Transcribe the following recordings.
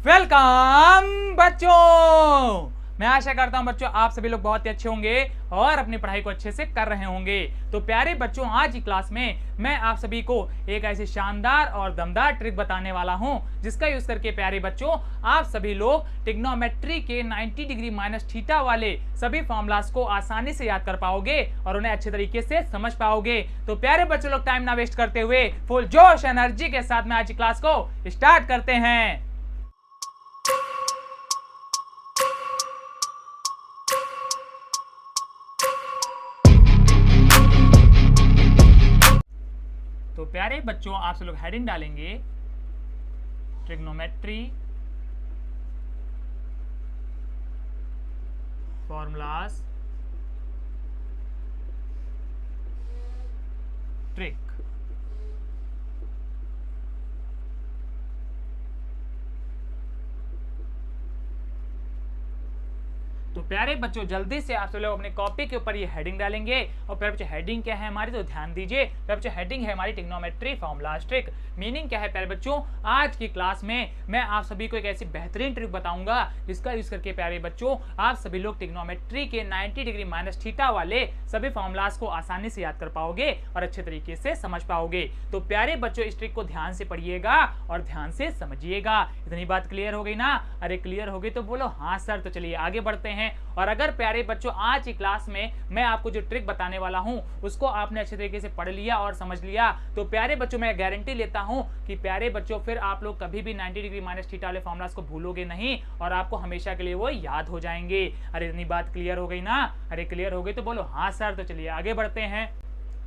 Welcome बच्चों। मैं आशा करता हूं बच्चों आप सभी लोग बहुत ही अच्छे होंगे और अपनी पढ़ाई को अच्छे से कर रहे होंगे। तो प्यारे बच्चों, आज की क्लास में मैं आप सभी को एक ऐसी शानदार और दमदार ट्रिक बताने वाला हूं जिसका यूज करके प्यारे बच्चों आप सभी लोग ट्रिग्नोमेट्री के 90 डिग्री माइनस थीटा वाले सभी फॉर्मूलाज को आसानी से याद कर पाओगे और उन्हें अच्छे तरीके से समझ पाओगे। तो प्यारे बच्चों लोग टाइम ना वेस्ट करते हुए फुल जोश एनर्जी के साथ में आज की क्लास को स्टार्ट करते हैं। तो प्यारे बच्चों आप सब लोग हेडिंग डालेंगे ट्रिग्नोमेट्री फॉर्मूलाज ट्रिक। तो प्यारे बच्चों जल्दी से आप सब लोग अपने कॉपी के ऊपर ये हेडिंग डालेंगे और प्यारे बच्चों हेडिंग क्या है हमारी, तो ध्यान दीजिए। प्यारे बच्चों हेडिंग है हमारी ट्रिग्नोमेट्री फॉर्मूलाज ट्रिक। मीनिंग क्या है प्यारे बच्चों, आज की क्लास में मैं आप सभी को एक ऐसी बेहतरीन ट्रिक बताऊंगा जिसका यूज करके प्यारे बच्चों आप सभी लोग ट्रिग्नोमेट्री के 90 डिग्री माइनस थीटा वाले सभी फॉर्मूलाज को आसानी से याद कर पाओगे और अच्छे तरीके से समझ पाओगे। तो प्यारे बच्चों इस ट्रिक को ध्यान से पढ़िएगा और ध्यान से समझिएगा। इतनी बात क्लियर हो गई ना? अरे क्लियर हो गई तो बोलो हाँ सर। तो चलिए आगे बढ़ते हैं। और अगर प्यारे बच्चों आज की क्लास में मैं आपको जो ट्रिक बताने वाला हूं उसको आपने अच्छे तरीके से पढ़ लिया और समझ लिया तो प्यारे बच्चों मैं गारंटी लेता हूं कि प्यारे बच्चों फिर आप लोग कभी भी 90 डिग्री माइनस थीटा वाले फॉर्मूलाज को भूलोगे नहीं और आपको हमेशा के लिए वो याद हो जाएंगे। अरे इतनी बात क्लियर हो गई ना? अरे क्लियर हो गई तो बोलो हाँ सर। तो चलिए आगे बढ़ते हैं।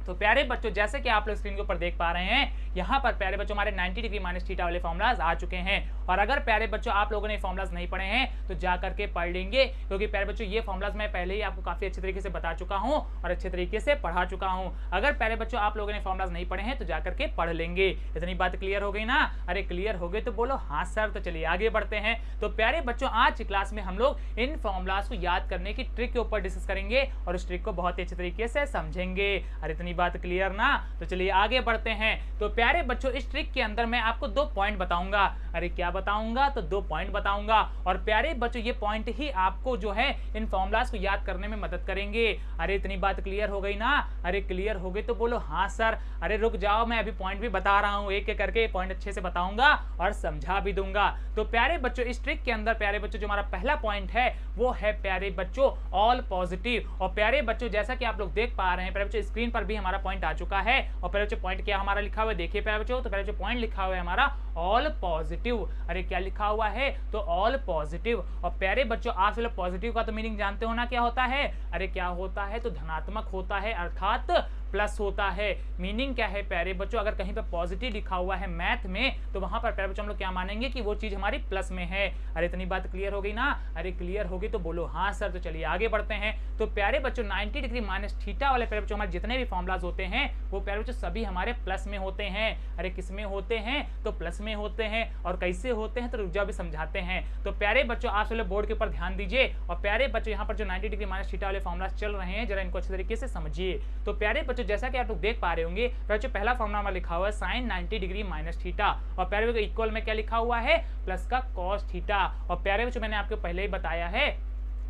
तो प्यारे बच्चों जैसे कि आप लोग स्क्रीन के ऊपर देख पा रहे हैं यहाँ पर प्यारे बच्चों हमारे 90 डिग्री माइनस थीटा वाले फॉर्मूलाज आ चुके हैं। और अगर प्यारे बच्चों आप लोगों ने फॉर्मूलाज नहीं पढ़े हैं तो जा करके पढ़ लेंगे, क्योंकि प्यारे बच्चों ये फॉर्मूलाज मैं पहले ही आपको काफी अच्छे तरीके से बता चुका हूँ और अच्छे तरीके से पढ़ा चुका हूँ। अगर प्यारे बच्चों आप लोगों ने फॉर्मूलाज नहीं पढ़े हैं तो जा करके पढ़ लेंगे। इतनी बात क्लियर हो गई ना? अरे क्लियर हो गई तो बोलो हाँ सर। तो चलिए आगे बढ़ते हैं। तो प्यारे बच्चों आज की क्लास में हम लोग इन फॉर्मूलाज को याद करने की ट्रिक के ऊपर डिस्कस करेंगे और उस ट्रिक को बहुत ही अच्छे तरीके से समझेंगे। अरे इतनी बात क्लियर ना? तो चलिए आगे बढ़ते हैं। तो प्यारे बच्चों इस ट्रिक के अंदर मैं आपको 2 पॉइंट बताऊंगा। अरे क्या बताऊंगा? तो 2 पॉइंट बताऊंगा। और प्यारे बच्चों ये पॉइंट ही आपको जो है इन फॉर्मूलाज को याद करने में मदद करेंगे। अरे इतनी बात क्लियर हो गई ना? अरे क्लियर हो गई तो बोलो हाँ सर। अरे रुक जाओ, मैं अभी पॉइंट भी बता रहा हूँ, एक एक करके पॉइंट अच्छे से बताऊंगा और समझा भी दूंगा। तो प्यारे बच्चों इस ट्रिक के अंदर प्यारे बच्चों जो हमारा पहला पॉइंट है वो है प्यारे बच्चों ऑल पॉजिटिव। और प्यारे बच्चों जैसा कि आप लोग देख पा रहे हैं प्यारे बच्चों स्क्रीन पर भी हमारा पॉइंट आ चुका है। और प्यारे बच्चों पॉइंट क्या हमारा लिखा हुआ है देखिए प्यारे बच्चों। तो प्यारे बच्चों पॉइंट लिखा हुआ है हमारा ऑल पॉजिटिव। अरे क्या लिखा हुआ है? तो ऑल पॉजिटिव। और प्यारे बच्चों आप सब लोग पॉजिटिव का तो मीनिंग जानते हो ना क्या होता है? अरे क्या होता है? तो धनात्मक होता है अर्थात प्लस होता है। मीनिंग क्या है प्यारे बच्चों, अगर कहीं पर पॉजिटिव लिखा हुआ है मैथ में तो वहां पर प्यारे बच्चों हम लोग क्या मानेंगे कि वो चीज हमारी प्लस में है। अरे इतनी बात क्लियर हो गई ना? अरे क्लियर हो गई तो बोलो हाँ सर। तो चलिए आगे बढ़ते हैं। तो प्यारे बच्चों 90 डिग्री माइनस थीटा वाले प्यारे बच्चों हमारे जितने भी फॉर्मूलाज होते हैं वो प्यारे बच्चों सभी हमारे प्लस में होते हैं। अरे किस में होते हैं? तो प्लस में होते हैं। और कैसे होते हैं तो रुक जाओ भी समझाते हैं। तो प्यारे बच्चों आप सब बोर्ड के ऊपर ध्यान दीजिए और प्यारे बच्चों यहाँ पर जो 90 डिग्री माइनस थीटा वाले फॉर्मूलाज चल रहे हैं जरा इनको अच्छे तरीके से समझिए। तो प्यारे बच्चों जैसा कि आप लोग देख पा रहे होंगे बच्चों पहला फॉर्मूला में लिखा हुआ है साइन 90 डिग्री माइनस थीटा और प्यारे बच्चों इक्वल में क्या लिखा हुआ है? प्लस का कॉस थीटा। और प्यारे बच्चों मैंने आपको पहले ही बताया है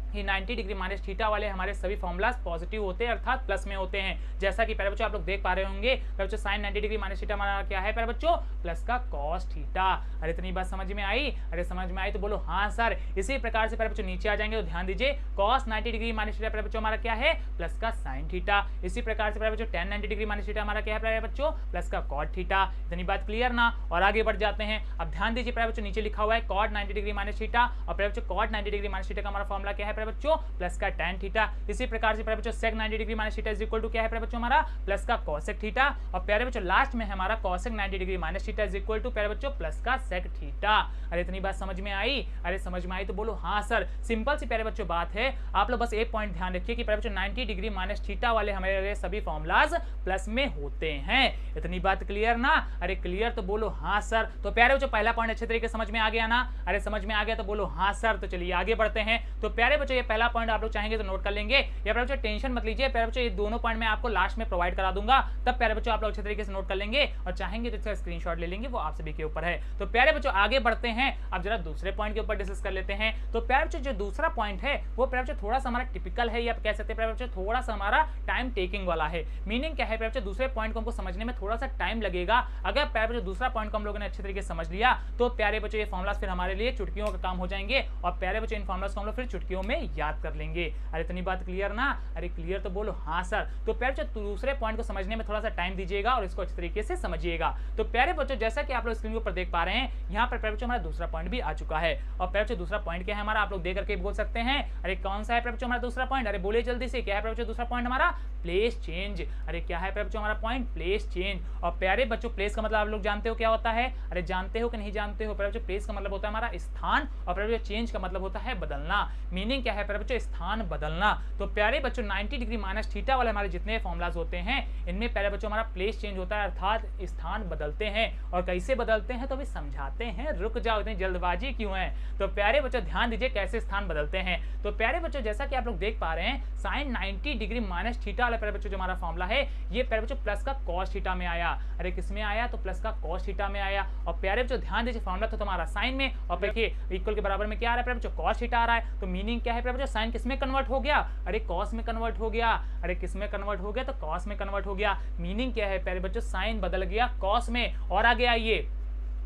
कि 90 डिग्री माइनस थीटा वाले हमारे सभी फॉर्मूलाज पॉजिटिव होते हैं अर्थात प्लस में होते हैं। जैसा कि प्यारे बच्चों आप लोग देख पा रहे होंगे प्यारे बच्चों साइन 90 डिग्री माइनस थीटा हमारा क्या है प्यारे बच्चों? प्लस का कॉस थीटा। अरे इतनी बात समझ में आई? अरे समझ में आई तो बोलो हाँ सर। इसी प्रकार से प्यारे बच्चों नीचे आ जाएंगे तो ध्यान दीजिए कॉस 90 डिग्री माइनस थीटा प्यारे बच्चों हमारा क्या है? प्लस का साइन थीटा। इसी प्रकार से प्यारे बच्चों tan 90 डिग्री माइनस थीटा हमारा क्या है प्यारे बच्चों? प्लस का कॉट थीटा। इतनी बात क्लियर ना? और आगे बढ़ जाते हैं। अब ध्यान दीजिए प्यारे बच्चों नीचे लिखा हुआ है कॉट 90 डिग्री माइनस थीटा और प्यारे बच्चों कॉट 90 डिग्री माइनस थीटा का हमारा फॉर्मूला क्या है प्यारे बच्चों? प्लस का tan थीटा। इसी प्रकार से प्यारे बच्चों sec 90 degree minus theta is equal to क्या है प्यारे बच्चों हमारा? प्लस का cosec थीटा। और प्यारे बच्चों लास्ट में है हमारा cosec 90 degree minus theta is equal to प्यारे बच्चों प्लस का sec थीटा। अरे इतनी बात समझ में आई? अरे समझ में आई तो बोलो हाँ सर। सिंपल सी प्यारे बच्चों बात है। आप लोग बस एक पॉइंट ध्यान रखिए कि प्यारे बच्चों 90 डिग्री माइनस थीटा वाले हमारे सभी फॉर्मूलाज प्लस में होते हैं। इतनी बात क्लियर ना? अरे क्लियर तो बोलो हाँ सर। तो प्यारे बच्चों पहला पॉइंट अच्छे तरीके से समझ में आ गया ना? अरे समझ में आ गया तो बोलो हाँ सर। तो चलिए आगे बढ़ते हैं। तो प्यारे बच्चों ये पहला पॉइंट आप लोग चाहेंगे तो नोट कर लेंगे, या प्यारे बच्चों टेंशन मत लीजिए, प्यारे बच्चों ये दोनों पॉइंट मैं आपको लास्ट में प्रोवाइड करा दूंगा, तब प्यारे बच्चों आप लोग अच्छे तरीके से नोट कर लेंगे और चाहेंगे तो इसका स्क्रीनशॉट ले लेंगे, वो आप सभी के ऊपर है। तो प्यारे बच्चों आगे बढ़ते हैं, अब जरा दूसरे पॉइंट के ऊपर डिस्कस कर लेते हैं। तो प्यारे बच्चों जो दूसरा पॉइंट है वो प्यारे बच्चों थोड़ा सा हमारा टिपिकल है, या कह सकते हैं प्यारे बच्चों थोड़ा सा हमारा टाइम टेकिंग वाला है। मीनिंग क्या है प्यारे बच्चों, दूसरे पॉइंट को हमको समझने में थोड़ा सा टाइम लगेगा। अगर प्यारे बच्चों दूसरा पॉइंट को हम लोगों ने अच्छे तरीके से समझ लिया तो प्यारे बच्चों ये फॉर्मुलास फिर हमारे लिए चुटकियों का काम हो जाएंगे, और प्यारे बच्चों इन फॉर्मुलास को हम लोग फिर चुटकियों में याद कर लेंगे। अरे इतनी बात क्लियर ना? अरे क्लियर तो बोलो हाँ सर। तो प्यारे बच्चों दूसरे पॉइंट को समझने में थोड़ा सा टाइम दीजिएगा और इसको अच्छे तरीके से समझिएगा। तो प्यारे बच्चों जैसा कि आप लोग स्क्रीन के ऊपर देख पा रहे हैं, यहाँ पर प्यारे बच्चों हमारा दूसरा पॉइंट भी आ चुका है। और प्यारे बच्चों दूसरा पॉइंट क्या है हमारा, आप लोग देख करके बोल सकते हैं। अरे कौन सा है प्यारे बच्चों हमारा दूसरा पॉइंट? अरे बोलिए जल्दी से, क्या है प्यारे बच्चों दूसरा पॉइंट हमारा? Place change. अरे क्या है प्यारे बच्चों हमारा पॉइंट? Place change. और प्यारे बच्चों प्लेस का मतलब आप लोग जानते हो क्या होता है? अरे जानते हो कि नहीं जानते हो? प्यारे बच्चों प्लेस का मतलब होता है हमारा स्थान, और प्यारे बच्चों चेंज का मतलब होता है बदलना। मीनिंग क्या है प्यारे बच्चों? स्थान बदलना। तो प्यारे बच्चों 90 डिग्री माइनस थीटा वाले हमारे जितने फॉर्मुलाज होते हैं इनमें प्यारे बच्चों हमारा प्लेस चेंज होता है, अर्थात स्थान बदलते हैं। और कैसे बदलते हैं तो अभी समझाते हैं, रुक जाओ, इतनी जल्दबाजी क्यों है? तो प्यारे बच्चों ध्यान दीजिए कैसे स्थान बदलते हैं। तो प्यारे बच्चों जैसा कि आप लोग देख पा रहे हैं, साइन 90 डिग्री माइनस थीटा वाला प्यारे बच्चों जो हमारा फॉर्मुला है ये प्यारे बच्चों प्लस का कॉस थीटा में आया। अरे किस में आया? तो प्लस का कॉस थीटा में आया। और प्यारे बच्चों ध्यान दीजिए फॉर्मुला तो तुम्हारा साइन में, और देखिए इक्वल के बराबर में क्या आ रहा है प्यारे बच्चों? कॉस थीटा आ रहा है। तो मीनिंग क्या है प्यारे बच्चों? साइन किस में कन्वर्ट हो गया? अरे कॉस में कन्वर्ट हो गया। अरे किस में कन्वर्ट हो गया? तो कॉस में कन्वर्ट हो गया। मीनिंग क्या है प्यारे बच्चों? साइन बदल गया कॉस में। और आगे आइए,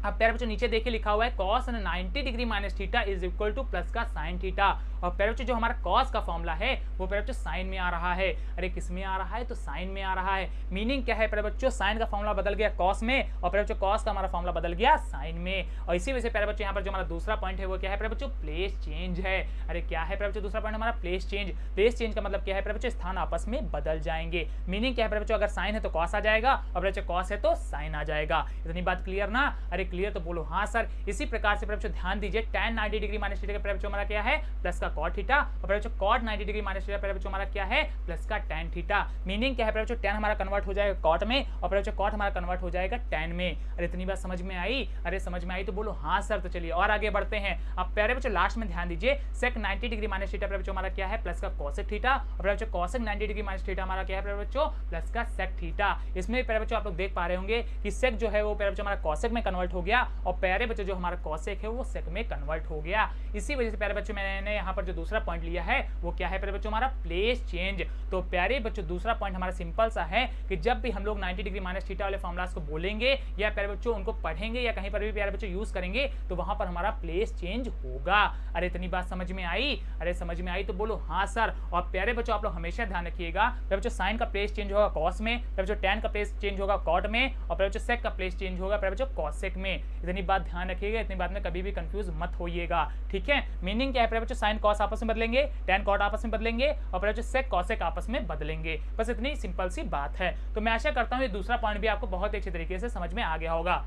अब प्यारे बच्चों नीचे देखिए लिखा हुआ है cos 90 degree minus theta is equal two plus का साइन थीटा। और प्यारे बच्चों जो हमारा cos का फॉर्मूला है वो प्यारे बच्चों साइन में आ रहा है। अरे किस में आ रहा है? तो साइन में आ रहा है। मीनिंग क्या है प्यारे बच्चों? साइन का फॉर्मूला बदल गया cos में, और प्यारे बच्चों cos का हमारा फॉर्मूला बदल गया साइन में। और इसी वजह से प्यारे बच्चों यहाँ पर जो हमारा दूसरा पॉइंट है वो क्या है प्यारे बच्चों? प्लेस चेंज है। अरे क्या है प्यारे बच्चों दूसरा पॉइंट हमारा? Place change. प्लेस चेंज का मतलब क्या है प्यारे बच्चों? स्थान आपस में बदल जाएंगे। मीनिंग क्या है प्यारे बच्चों? अगर साइन है तो cos आ जाएगा, और प्यारे बच्चों cos है तो साइन आ जाएगा। इतनी बात क्लियर ना? अरे क्लियर तो बोलो हाँ सर। इसी प्रकार से प्यारे बच्चों ध्यान दीजिए, tan 90 डिग्री माइनस थीटा का प्यारे बच्चों हमारा क्या है? प्लस का cot थीटा। और प्यारे बच्चों cot 90 डिग्री माइनस थीटा प्यारे बच्चों हमारा क्या है? प्लस का tan थीटा। मीनिंग क्या है प्यारे बच्चों? tan हमारा कन्वर्ट हो जाएगा cot में, और प्यारे बच्चों cot हमारा कन्वर्ट हो जाएगा tan में। अरे इतनी बात समझ में आई? अरे समझ में आई तो बोलो हाँ सर। तो चलिए और आगे बढ़ते हैं। अब प्यारे बच्चों लास्ट में ध्यान दीजिए, sec 90 डिग्री माइनस थीटा प्यारे बच्चों हमारा क्या है? प्लस का cosec थीटा। और प्यारे बच्चों cosec 90 डिग्री माइनस थीटा हमारा क्या है प्यारे बच्चों? प्लस का sec थीटा। इसमें प्यारे बच्चों आप लोग देख पा रहे होंगे कि sec जो है वो प्यारे बच्चों हमारा cosec में कन्वर्ट हो गया, और प्यारे बच्चों जो हमारा cosec है वो sec में कन्वर्ट हो गया। इसी वजह से प्यारे बच्चों मैंने यहाँ पर जो दूसरा पॉइंट लिया है वो क्या है प्यारे बच्चों? हमारा प्लेस चेंज। तो प्यारे बच्चों दूसरा पॉइंट हमारा सिंपल सा है कि जब भी हम लोग 90 डिग्री माइनस थीटा वाले फॉर्मुलास को बोलेंगे या प्यारे बच्चों उनको पढ़ेंगे या कहीं पर भी प्यारे बच्चों यूज करेंगे तो वहां पर हमारा प्लेस चेंज होगा। अरे इतनी बात समझ में आई? अरे समझ में आई तो बोलो हाँ सर। और प्यारे बच्चों आप लोग हमेशा ध्यान रखिएगा, प्यारे बच्चों साइन का प्लेस चेंज होगा कॉस में, प्यारे बच्चों टैन का प्लेस चेंज होगा कॉट में, और प्यारे बच्चों सेक का प्लेस चेंज होगा प्यारे बच्चों कॉसेक में। इतनी बात ध्यान रखिएगा, इतनी बात में कभी भी कंफ्यूज मत होइएगा, ठीक है? मीनिंग क्या है प्यारे बच्चों? साइन कॉस आपस में बदलेंगे, टैन कॉट आपस में बदलेंगे, और प्यारे बच्चों सेक कॉसेक आपस में बदलेंगे। बस इतनी सिंपल सी बात है। तो मैं आशा करता हूँ ये दूसरा पॉइंट भी आपको बहुत अच्छे तरीके से समझ में आ गया होगा।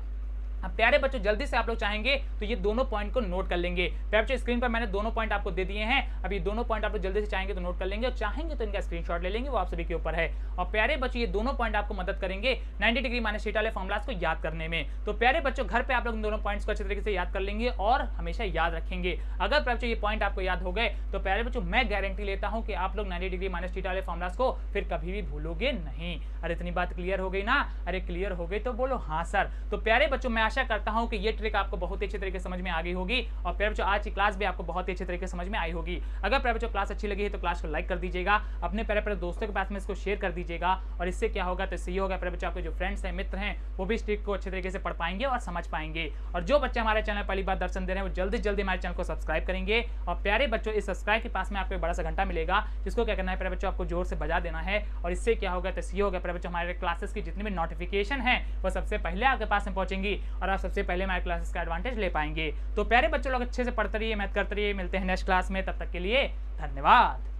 अब प्यारे बच्चों जल्दी से आप लोग चाहेंगे तो ये दोनों पॉइंट को नोट कर लेंगे। प्यारे बच्चों स्क्रीन पर मैंने दोनों पॉइंट आपको दे दिए हैं। अब ये दोनों पॉइंट आप लोग जल्दी से चाहेंगे तो नोट कर लेंगे, और चाहेंगे तो इनका स्क्रीनशॉट ले लेंगे, वो आप सभी के ऊपर है। और प्यारे बच्चों ये दोनों पॉइंट आपको मदद करेंगे 90 डिग्री माइनस थीटा वाले फॉर्मुलास को याद करने में। तो प्यारे बच्चों घर पे आप लोग इन दोनों पॉइंट्स को अच्छे तरीके से याद कर लेंगे और हमेशा याद रखेंगे। अगर प्यारे बच्चों ये पॉइंट आपको याद हो गए तो प्यारे बच्चों मैं गारंटी लेता हूं कि आप लोग 90 डिग्री माइनस थीटा वाले फॉर्मुलास को फिर कभी भी भूलोगे नहीं। अरे इतनी बात क्लियर हो गई ना? अरे क्लियर हो गई तो बोलो हाँ सर। तो प्यारे बच्चों मैं आशा करता हूं कि ये ट्रिक आपको बहुत ही अच्छे तरीके से समझ में आ गई होगी, और प्यारे बच्चों आज की क्लास भी आपको बहुत ही अच्छे तरीके से समझ में आई होगी। अगर प्यारे बच्चों क्लास अच्छी लगी है तो क्लास को लाइक कर दीजिएगा, अपने प्यारे दोस्तों के पास में इसको शेयर कर दीजिएगा, और इससे क्या होगा तो इससे होगा प्यारे बच्चों आपके जो फ्रेंड्स हैं, मित्र हैं, वो भी इस ट्रिक को अच्छे तरीके से पढ़ पाएंगे और समझ पाएंगे। और जो बच्चे हमारे चैनल पहली बार दर्शन दे रहे हैं वो जल्दी जल्दी हमारे चैनल को सब्सक्राइब करेंगे। और प्यारे बच्चों इस सब्सक्राइब के पास में आपको एक बड़ा सा घंटा मिलेगा, जिसको क्या करना है प्यारे बच्चों आपको जोर से बजा देना है, और इससे क्या होगा तो ये होगा प्यारे बच्चों हमारे क्लासेस की जितनी भी नोटिफिकेशन है वो सबसे पहले आपके पास में पहुंचेंगी, और आप सबसे पहले हमारे क्लासेस का एडवांटेज ले पाएंगे। तो प्यारे बच्चों लोग अच्छे से पढ़ते रहिए, मेहनत करते रहिए। मिलते हैं नेक्स्ट क्लास में, तब तक के लिए धन्यवाद।